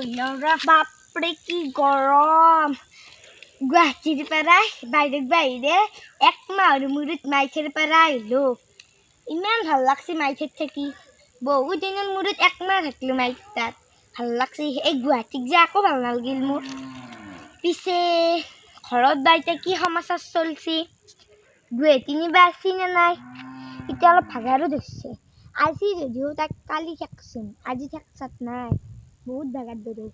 বাপৰে কি গৰম গুৱাহাটীৰ পৰা বাহিৰত বাহিৰে এক মাহৰ মূৰত মাইথেৰ পৰা আহিলোঁ ইমান ভাল লাগছে মাইথেৰ থাকি বহুত দিনৰ মূৰত এক মাহ থাকিলোঁ মাইথ তাত ভাল লাগছে এই গুৱাহাটীত যে আকৌ ভাল নালাগিল মোৰ পিছে ঘৰত বাইতে কি সমাচাৰ চলছি গুৱাহাটী নিবা আছি নে নাই এতিয়া অলপ ভাগাৰো ধৰছে আজি যদিও তাক কালি থাকচোন আজি থাকচাত নাই বহুত ভাগাৰ ধৰো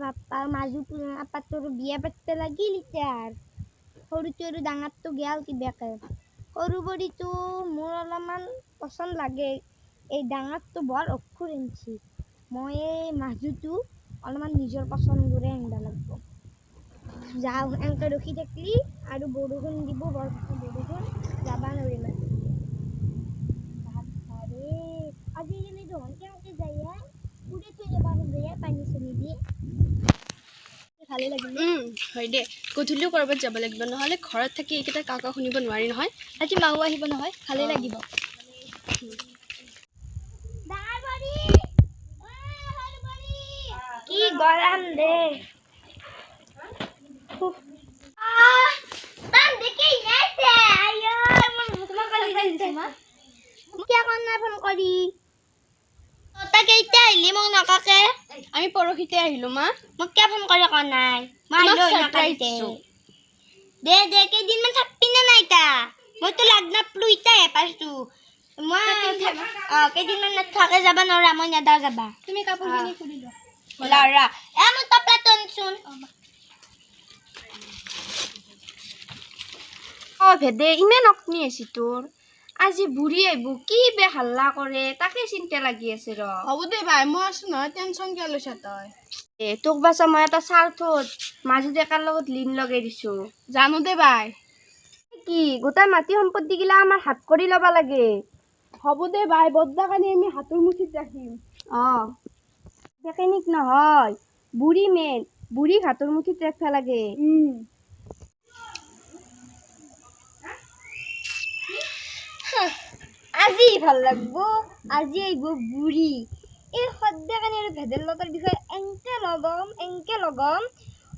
বাপ্পা মাজু আপাটোৰ বিয়া পাততে লাগিল এতিয়া সৰুটো আৰু ডাঙৰটো গেল কিবাকে সৰু বৰিটো মোৰ অলপমান পচন্দ লাগে এই ডাঙৰটো বৰ অক্ষৰ আনছি মই এই মাজুটো অলপমান নিজৰ পচন্দৰে আনিব লাগিব যাওঁ এনেকৈ ৰখি থাকিলি আৰু বৰষুণ দিব বৰষুণ যাবা নোৱাৰিম আজিকালি দেখোন কেনেকৈ যায় উৰে থৈ যাবা যায় পানী চানী দি ভালে লাগিল হয় দে গধূলিও ক'ৰবাত যাব লাগিব নহ'লে ঘৰত থাকি এইকেইটা কাকা শুনিব নোৱাৰি নহয় আজি মাও আহিব নহয় ভালেই লাগিব কি গৰম দে আমি পৰহিতে আহিলোঁ মা মোক কিয় ফোন কৰি কোৱা নাই মই দে দে কেইদিনমান থাকবি নে নাই তা মইতো লাগ নাপলো ইতাহে পাইছো মই কেইদিনমান নাথাকে যাবা নোৱাৰা মই নেদাও যাবা তুমি কাপোৰখিনি খুলি লোৱা লৰা মই তপলাটো আনচোন ভেদে ইমান অকনি আছি তোৰ আজি বুঢ়ী আহিব কি বে হাল্লা কৰে তাকে চিন্তা লাগি আছে ৰ হ'ব দে ভাই মই আছো নহয় টেনচন কিয় লৈছা তই তোক বাছা মই এটা স্বাৰ্থত মাজু ডেকাৰ লগত লিন লগাই দিছো জানো দে ভাই কি গোটাই মাটি সম্পত্তি গিলা আমাৰ হাত কৰি ল'বা লাগে হ'ব দে ভাই বদ্দাকানি আমি হাতৰ মুঠিত ৰাখিম মেকানিক নহয় বুঢ়ী মেন বুঢ়ীক হাতৰ মুঠিত ৰাখিব লাগে আজি ভাল লাগব আজি আহিব বুঢ়ী এই সদ্যকানি আৰু ভেদাইল লতাৰ বিষয়ে এনকে লগম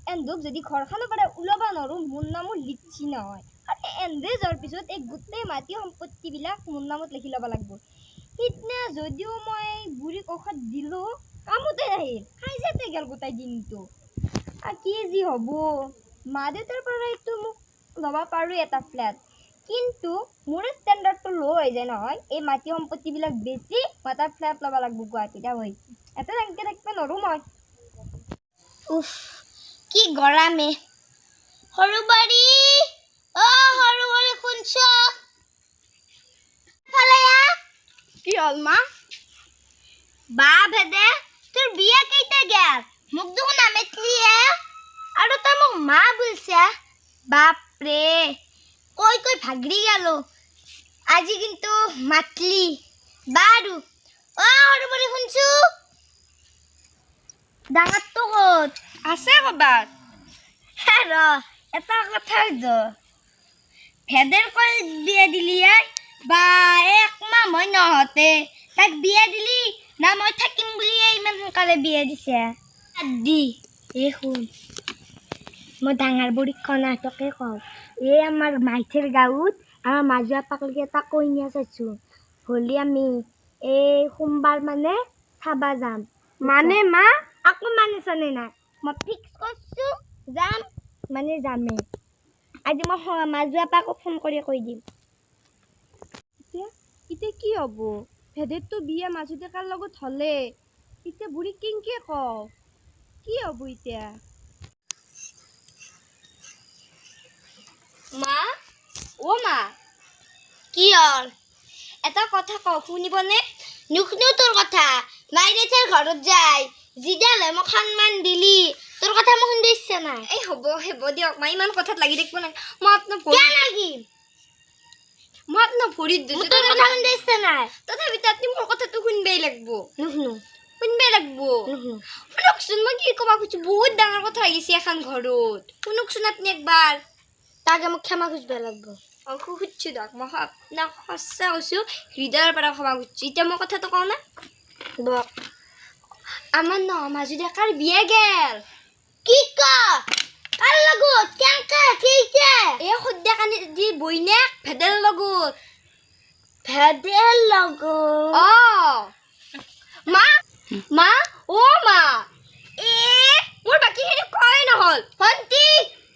এন্দুক যদি ঘৰখনৰ পৰা ওলাব নোৱাৰো মোৰ নামো লিখছি নহয় আৰু এন্দে যোৱাৰ পিছত এই গোটেই মাটি সম্পত্তিবিলাক মোৰ নামত লিখি ল'ব লাগিব সিদিনা যদিও মই বুঢ়ীক ঔষধ দিলোঁ কামতে আহিল খাই যাতে গেল গোটেই দিনটো আৰু কি যি হ'ব মা দেউতাৰ পৰাইতো মোক ল'ব পাৰোঁ এটা ফ্লেট কিন্তু মোৰ ষ্টেণ্ডাৰ্ডটো ল' হৈ যায় নহয় এই মাটি সম্পত্তিবিলাক বেছি মই এটা ফ্লেট ল'ব লাগিব গুৱাহাটীত হৈ এটা এনেকৈ থাকিব নোৱাৰোঁ মই কি গৰমে সৰু বৰি সৰু বৰি শুনছ কি হ'ল মা বা ভেদে তোৰ বিয়া কেইটা গেল মোক দেখোন নামেতলিয়ে আৰু তই মোক মা বুলছা বাপৰে কৈ ভাগৰি গেলো আজি কিন্তু মাতলি বাৰু সৰু বৰি শুনছো ডাঙৰটো ক'ত আছে ক'ৰবাত ৰ এটা কথা ভেদের কৈ বিয়া দিলি বা এক মাহ মই নহতে তাক বিয়া দিলি না মই থাকিম বুলিয়ে ইমান সোনকালে বিয়া দিছে দি শুন মই ডাঙৰ বুঢ়ীক কনাহঁতকে কওঁ এই আমাৰ মাইথেৰ গাঁৱত আমাৰ মাজু আপাকলৈকে এটা কইনা চাইছোঁ হ'লে আমি এই সোমবাৰ মানে চাবা যাম মানে মা আকৌ মানে চনে নাই মই ফিক্স কৰিছোঁ যাম মানে যামেই আজি মই মাজু আপাকো ফোন কৰি কৈ দিম এতিয়া কি হ'ব ভেদেৰতো বিয়া মাজু ডেকাৰ লগত হ'লে এতিয়া বুঢ়ী কেংকে কওঁ কি হ'ব এতিয়া মা মা কি হ'ল এটা কথা কওঁ শুনিবনে নুশুনো তোৰ কথা মাইৰেথাৰ ঘৰত যায় যিডাল মোক সন্মান দিলি তোৰ কথা মই শুনিব ইচ্ছা নাই এই হ'ব দিয়ক মই ইমান কথাত লাগি থাকিব নাই মই আপোনাৰ ভৰিত দিছোঁ তোৰ কথা শুনিব ইচ্ছা নাই তথাপিতো আপুনি মোৰ কথাটো শুনিবই লাগিব নুশুনো শুনিবই লাগিব শুনকচোন মই কি ক'ব খুজিছোঁ বহুত ডাঙৰ কথা হৈ গৈছে এখন ঘৰত শুনকচোন আপুনি একবাৰ তাকে মোক ক্ষমা খুজিব লাগিব খুজিছোঁ দিয়ক মই আপোনাক সঁচা কৈছোঁ হৃদয়ৰ পৰা ক্ষমা খুজিছোঁ এতিয়া মই কথাটো কওঁ না আমাৰ ন মাজু ডেকাৰ বিয়ে গেল কি ক কাৰ লগত কেংকা কেইটা এই সদ্যা কানি দি বইনেক ভেদেল লগত ভেদেল লগত অ মা মা ও মা এ মোৰ বাকীখিনি কয় নহল ভন্টি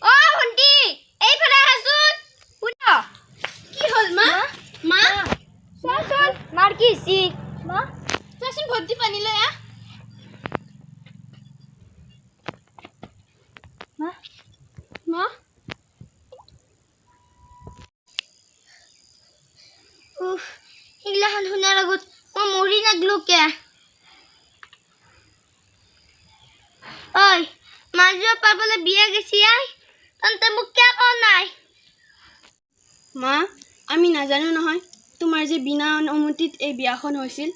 অ ভন্টি এইফালে আহাচোন শুনা কি হল মা মা চোন মাৰ কি হৈছি মা চোন ভন্টি পানী লৈ আহ মা মা উফ এইগিলাখান শুনাৰ আগত মই মৰি নাগলো কে ঐ মাজু পাবলে বিয়া গেছি আই তন্তে মোক কিয় কোৱা নাই মা আমি নাজানো নহয় তোমাৰ যে বিনা অনুমতিত এই বিয়াখন হৈছিল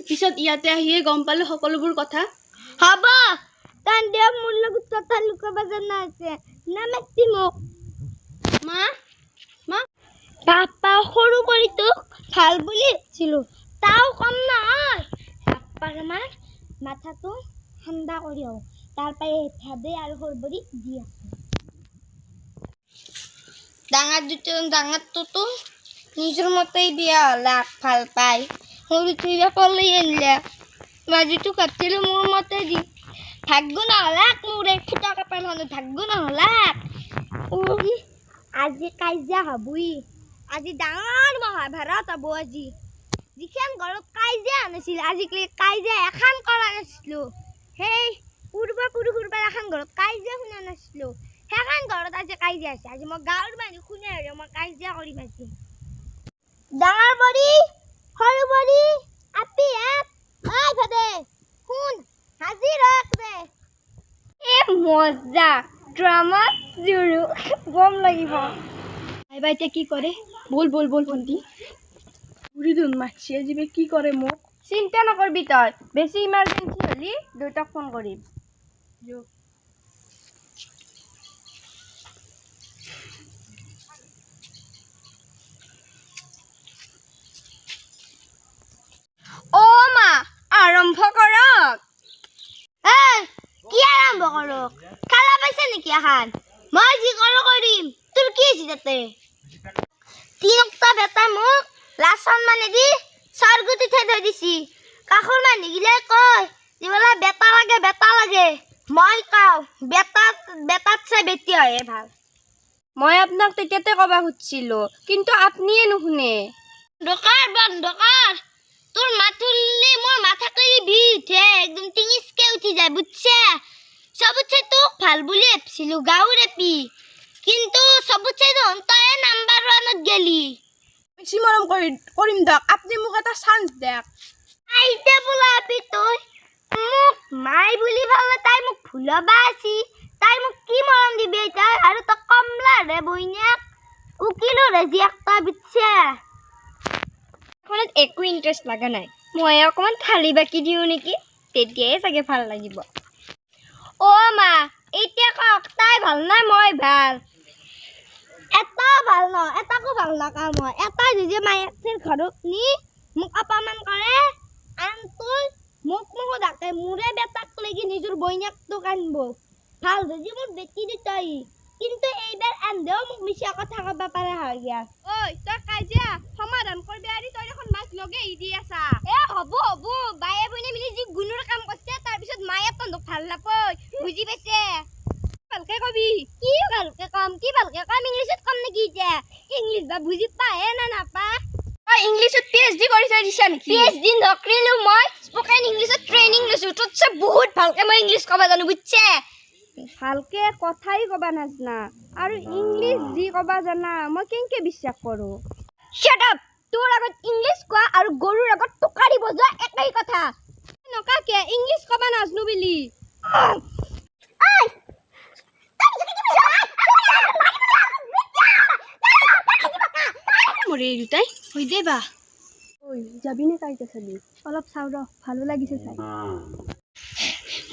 পিছত ইয়াতে আহিয়ে গম পালো সকলোবোৰ কথা হ'ব তন্তে মোৰ লগত কথা লুকাব জানা আছে নামাতি মোক মা মা পাপা সৰু কৰি তোক ভাল বুলি ছিলো তাও কম নহয় পাপাৰ আমাৰ মাথাটো ঠাণ্ডা কৰি আও তাৰ পাই ভাদে আৰু সৰবৰি দি আছে ডাঙৰটোতো নিজৰ মতেই বিয়া লাখ ভাল পাই সৰুটোৱে পলি আনিলে মাজুটো কাটিলো মোৰ মতে দি ভাগ্য নহলাক মোৰ এই ফুটা কাপালখনত ভাগ্য নহলাক আজি কাজিয়া হবই আজি ডাঙৰ মহাভাৰত হব আজি যিখন ঘৰত কাজিয়া নাছিল আজিকালি কাজিয়া এখন কৰা নাছিলো সেই পূৰ্বপুৰুষৰ পৰা এখন ঘৰত কাজিয়া শুনা নাছিলো সেইখন ঘৰত আজি কাজিয়া আছে আজি মই গাঁৱৰ মানুহ শুনে আৰু মই কাজিয়া কৰিম আজি ডাঙৰ বৰি সৰু বৰি আপি আপ ঐ ভাদে শুন হাজিৰ হওক দে এ মজা ড্ৰামা জুৰু গম লাগিব আইবা এতিয়া কি কৰে বল বল বল ভন্টি ঘুৰি দিন মাছি আজিবে কি কৰে মোক চিন্তা নকৰবি তই বেছি ইমাৰ্জেঞ্চি হলি দেউতাক ফোন কৰিম অ মা আৰম্ভ কৰক কি আৰম্ভ কৰো খালা পাইছে নেকি এখন মই যি কৰো কৰিম তোৰ কি আছে তাতে তিনটা বেটা মোক লাচন মানে দি চাৰগুটি থৈ দিছি কাষৰ মানুহগিলাই কয় যিবোলে বেটা লাগে মই কওঁ বেটাত চাই বেটি হয়ে ভাল মই আপোনাক তেতিয়াতে কবা খুজিছিলো কিন্তু আপুনিয়ে নুশুনে বন্ধকাৰ তোৰ মাথুলি মোৰ মাথাকৰি বিষ উঠে একদম টিঙিচকে উঠি যায় বুঝছে সবুছে তোক ভাল বুলি ভাবছিলো গাঁৱৰ এপি কিন্তু সবুছে তই নাম্বাৰ 1ত গেলি বেছি মৰম কৰিম দক আপুনি মোক এটা চান্স দেক আইতে বোলা আপি তই মোক মাই বুলি ভাবে তাই মোক ভুলবা আছি তাই মোক কি মৰম দিবি তাই আৰু তই কমলা ৰে বইনাক উকিলো ৰে জিয়াক তই বুঝছে এখনত একো ইণ্টাৰেষ্ট লগা নাই মই অকণমান থালি বাকি দিওঁ নেকি তেতিয়াই চাগে ভাল লাগিব অ মা এতিয়া কওক তাই ভাল নাই মই ভাল এটা ভাল ন এটাকো ভাল নাপাওঁ মই এটা যদি মায়েৰ ঘৰত নি মোক অপমান কৰে আনটো মোক ডাকে মোৰে বেটাক লাগি নিজৰ বইনাকটোক আনিব ভাল যদি মোৰ বেটি দুটাই কিন্তু এইবাৰ আন্ধেও মোক মিছা কথা ক'ব পাৰে হয় গিয়া ঐ তই কাজিয়া সমাধান কৰবি আৰি তই এখন মাছ লগে দি আছা এ হ'ব বায়ে বইনে মিলি যি গুণৰ কাম কৰিছে তাৰপিছত মায়ে তন্দক ভাল নাপায় বুজি পাইছে ভালকে কবি কি ভালকে কম ইংলিছত কম নেকি এতিয়া ইংলিছ বা বুজি পায়ে না নাপা তই ইংলিছত PhD কৰি থৈ দিছা নেকি PhD নকৰিলো মই স্পোকেন ইংলিছত ট্ৰেইনিং লৈছো ততছে বহুত ভালকে মই ইংলিছ ক'ব জানো বুজিছে ভালকে কথাই কবা নাজনা আৰু ইংলিছ যি কবা জানা মই কেনেকে বিশ্বাস কৰো শাট আপ তোৰ আগত ইংলিছ কোৱা আৰু গৰুৰ আগত টুকাৰি বজোৱা একেই কথা নকাকে ইংলিছ কবা নাজনো বুলি মৰে দুটাই হৈ দেবা ঐ যাবি নে কাইটা চাবি অলপ চাও ৰ ভালো লাগিছে চাই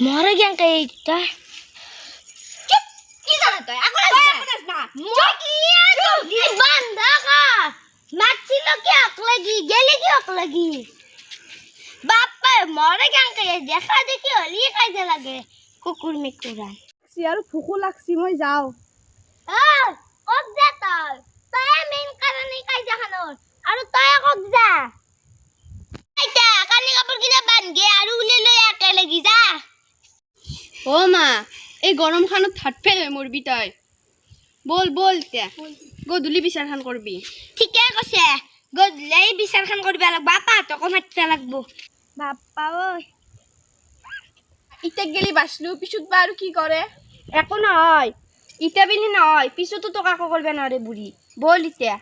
মৰে কেনেকে এইটা কি জানা তই আগৰ না মই কি বান্ধা কা মাছিলো কি লাগি গেলে কি লাগি বাপ্পা মরে কেন দেখা দেখি হলিয়ে কাজে লাগে কুকুর মেকুরা আর ভোকো লাগছি মই যাওঁ কত যা তই মেইন কারণে কাজে খানোর আর তই কত যা আইতা কানি কাপড় কিনা বানগে আর উলে লই একে লাগি যা অ মা এই গৰমখানত হাত ফেল হৈ মৰবি তই বল বল এতিয়া গধূলি বিচাৰখান কৰবি ঠিকে কৈছে গধূলি বিচাৰখান কৰিবা লাগব বাপাহঁতকো মাতিব লাগব বাপ্পা ঐ ইটা গেলি বাঁচলো পিছত বা আৰু কি কৰে একো নহয় ইটা বেলি নহয় পিছতো তো কাকো কৰিব নোৱাৰে বুঢ়ী বল এতিয়া